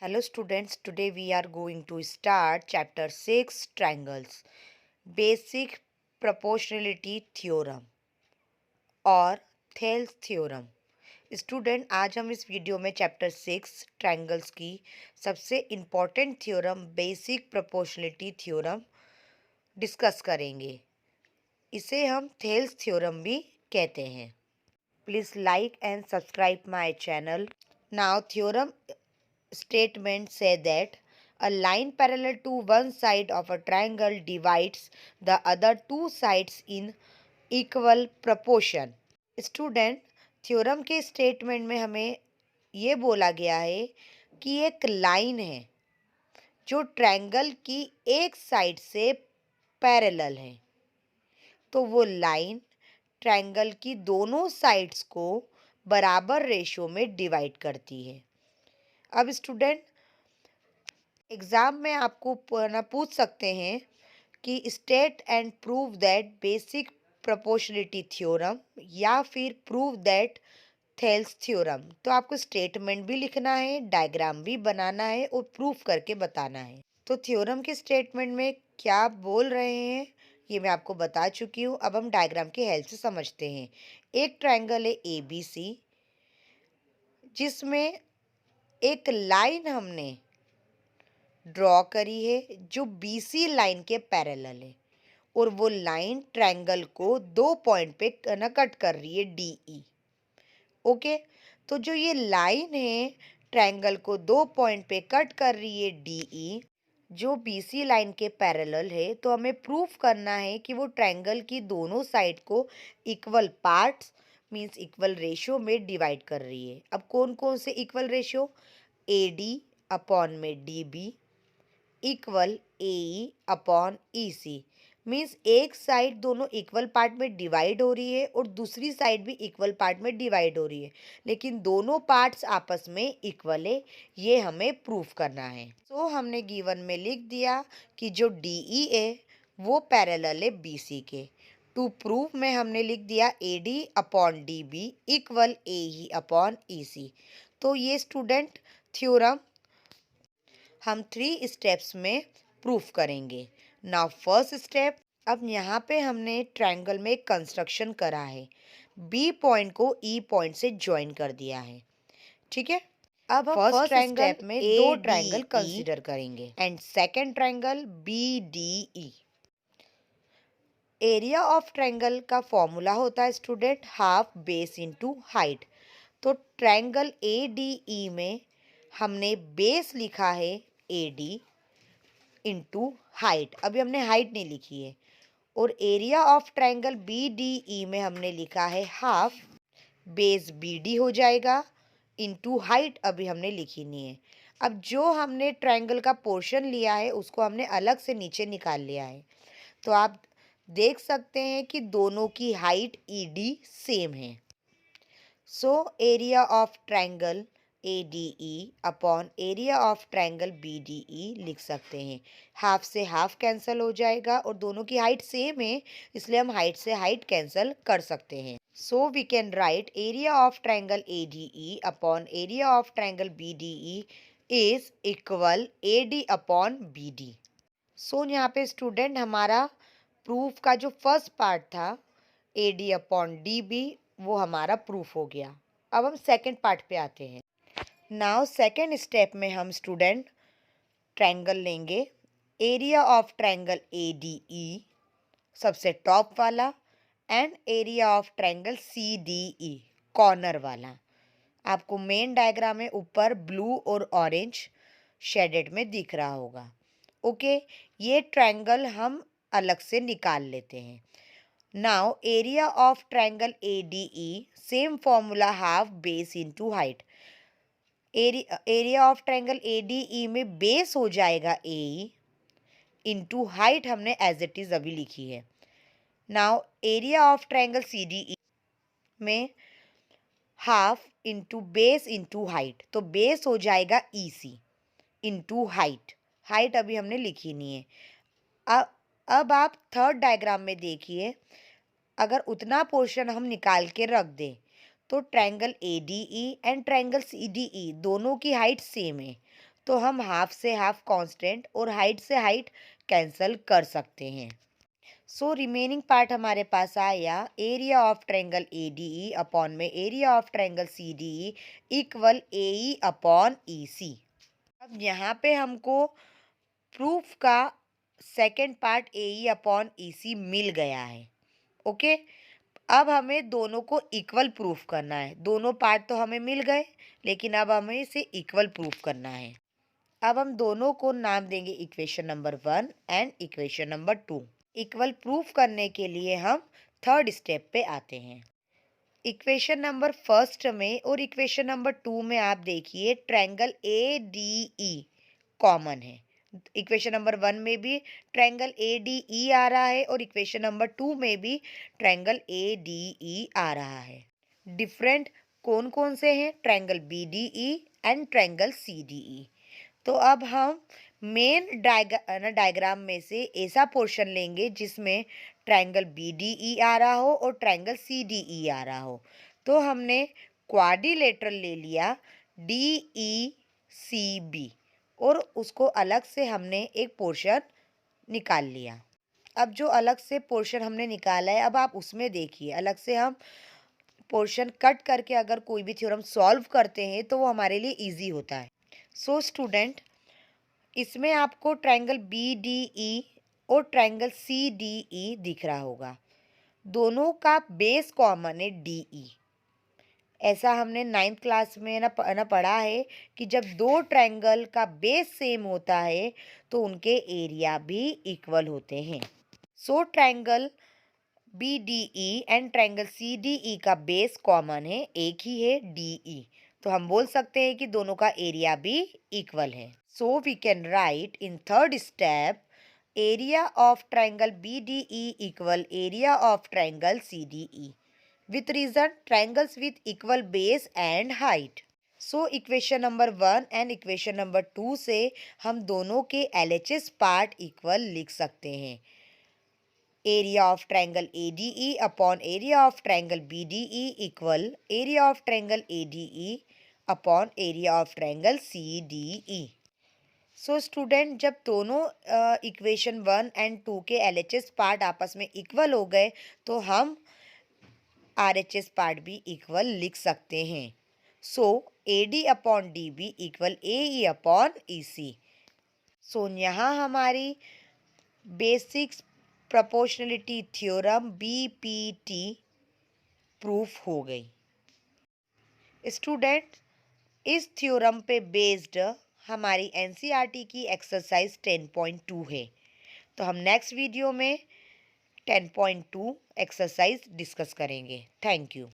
Hello students, today we are going to start chapter 6 triangles, basic proportionality theorem और Thales theorem. Student, आज हम इस video में chapter 6 triangles की सबसे important theorem basic proportionality theorem discuss करेंगे। इसे हम थेल्स थ्योरम भी कहते हैं। Please like and subscribe my channel. Now theorem statement say that a line parallel to one side of a triangle divides the other two sides in equal proportion. Student, theorem के statement में हमें ये बोला गया है कि एक line है जो ट्रायंगल की एक साइड से पैरेलल है, तो वो लाइन ट्रायंगल की दोनों साइड्स को बराबर रेशो में डिवाइड करती है। अब स्टूडेंट, एग्ज़ाम में आपको पूछ सकते हैं कि state and prove that basic proportionality theorem या फिर प्रूव दैट थेल्स थ्योरम। तो आपको स्टेटमेंट भी लिखना है, डायग्राम भी बनाना है और प्रूफ करके बताना है। तो थ्योरम के स्टेटमेंट में क्या बोल रहे हैं ये मैं आपको बता चुकी हूँ। अब हम डायग्राम की हेल्प से समझते हैं। एक ट्रायंगल है ABC, जिसमें एक लाइन हमने ड्रॉ करी है जो BC लाइन के पैरेलल है और वो लाइन ट्रायंगल को दो पॉइंट पे कट कर रही है DE। ओके, तो जो ये लाइन है ट्रायंगल को दो पॉइंट पे कट कर रही है DE, जो BC लाइन के पैरेलल है, तो हमें प्रूफ करना है कि वो ट्रायंगल की दोनों साइड को equal parts means equal ratio में डिवाइड कर रही है। अब कौन कौन से इक्वल रेशियो? AD अपॉन में DB equal AE upon EC। Means एक साइड दोनों इक्वल पार्ट में डिवाइड हो रही है और दूसरी साइड भी इक्वल पार्ट में डिवाइड हो रही है, लेकिन दोनों पार्ट्स आपस में इक्वल है, ये हमें प्रूफ करना है। तो हमने गिवन में लिख दिया कि जो DE है वो पैरेलल है BC के। टू प्रूफ में हमने लिख दिया AD upon DB equal AE upon EC। तो ये स्टूडेंट थ्योरम हम 3 स्टेप्स में प्रूफ करेंगे। नाउ फर्स्ट स्टेप, अब यहाँ पे हमने ट्रायंगल में कंस्ट्रक्शन करा है, बी पॉइंट को ई पॉइंट से ज्वाइन कर दिया है। ठीक है, अब हम फर्स्ट ट्रायंगल में दो ट्रायंगल कंसीडर करेंगे and second triangle BDE। Area of triangle का फॉर्मूला होता है student half base into height. तो ट्रायंगल ADE में हमने बेस लिखा है AD इंटू हाइट, अभी हमने हाइट नहीं लिखी है। और एरिया ऑफ ट्रायंगल BDE में हमने लिखा है हाफ बेस BD हो जाएगा इंटू हाइट, अभी हमने लिखी नहीं है। अब जो हमने ट्रायंगल का पोर्शन लिया है उसको हमने अलग से नीचे निकाल लिया है, तो आप देख सकते हैं कि दोनों की हाइट ED सेम है। So area of triangle ADE upon area of triangle BDE लिख सकते हैं। हाफ से हाफ कैंसिल हो जाएगा और दोनों की हाइट सेम है, इसलिए हम हाइट से हाइट कैंसिल कर सकते हैं। So we can write area of triangle ADE upon area of triangle BDE is equal AD upon BD। So यहाँ पे स्टूडेंट हमारा प्रूफ का जो फर्स्ट पार्ट था AD अपॉन DB वो हमारा प्रूफ हो गया। अब हम सेकंड पार्ट पे आते हैं। नाउ सेकंड स्टेप में हम स्टूडेंट ट्रायंगल लेंगे, एरिया ऑफ ट्रायंगल ADE सबसे टॉप वाला and area of triangle CDE corner वाला। आपको मेन डायग्राम में ऊपर ब्लू और ऑरेंज शेडेड में दिख रहा होगा। ओके, ये ट्रायंगल हम अलग से निकाल लेते हैं। Now area of triangle ADE same formula half base into height. Area of triangle ADE में बेस हो जाएगा AE इंटू हाइट हमने एज इट इज अभी लिखी है। Now area of triangle CDE में half into base into height, तो base हो जाएगा EC इंटू हाइट। हाइट अभी हमने लिखी नहीं है। अब आप थर्ड डायग्राम में देखिए, अगर उतना पोर्शन हम निकाल के रख दें तो triangle ADE and triangle CDE दोनों की हाइट सेम है, तो हम हाफ से हाफ कांस्टेंट और हाइट से हाइट कैंसल कर सकते हैं। सो रिमेनिंग पार्ट हमारे पास आया area of triangle A D E upon में area of triangle C D E equal A E upon E C. अब यहाँ पे हमको प्रूफ का second part A E upon E C मिल गया है। ओके, अब हमें दोनों को इक्वल प्रूफ करना है। दोनों पार्ट तो हमें मिल गए, लेकिन अब हमें इसे इक्वल प्रूफ करना है। अब हम दोनों को नाम देंगे equation number 1 and equation number 2। Equal proof करने के लिए हम थर्ड स्टेप पे आते हैं। इक्वेशन नंबर फर्स्ट में और इक्वेशन नंबर 2 में आप देखिए triangle A D E common है। इक्वेशन नंबर 1 में भी ट्रायंगल ए डी ई आ रहा है और इक्वेशन नंबर 2 में भी ट्रायंगल ए डी ई आ रहा है। डिफरेंट कौन कौन से हैं? Triangle B D E and triangle C D E. तो अब हम मेन डायग्राम में से ऐसा पोर्शन लेंगे जिसमें ट्रायंगल बी डी ई आ रहा हो और ट्रायंगल सी डी ई आ रहा हो। तो हमने क्वाड्रिलेटरल ले लिया डी ई सी बी और उसको अलग से हमने एक पोर्शन निकाल लिया। अब जो अलग से पोर्शन हमने निकाला है, अब आप उसमें देखिए अलग से हम पोर्शन कट करके अगर कोई भी थ्योरम सॉल्व करते हैं तो वो हमारे लिए इजी होता है। सो स्टूडेंट, इसमें आपको ट्रायंगल बी डी ई और ट्रायंगल सी डी ई दिख रहा होगा। दोनों का बेस कॉमन है डी ई। ऐसा हमने 9th क्लास में ना पढ़ा है कि जब दो ट्रायंगल का बेस सेम होता है तो उनके एरिया भी इक्वल होते हैं। So triangle B D E and triangle C D E का बेस कॉमन है, एक ही है डी ई। तो हम बोल सकते हैं कि दोनों का एरिया भी इक्वल है। So we can write in third step area of triangle B D E equal area of triangle C D E with reason triangles with equal base and height. So equation number 1 and equation number 2 से हम दोनों के LHS part equal लिख सकते हैं। Area of triangle A D E upon area of triangle B D E equal area of triangle A D E upon area of triangle C D E. So student, जब दोनों equation 1 and 2 के LHS part आपस में equal हो गए तो हम RHS part भी इक्वल लिख सकते हैं। So A D upon D B equal A E upon E C. So यहाँ हमारी basics proportionality theorem BPT proof हो गई। स्टूडेंट, इस थ्योरम पे बेस्ड हमारी NCERT की एक्सरसाइज 10.2 है। तो हम नेक्स्ट वीडियो में 10.2 एक्सरसाइज डिस्कस करेंगे। Thank you.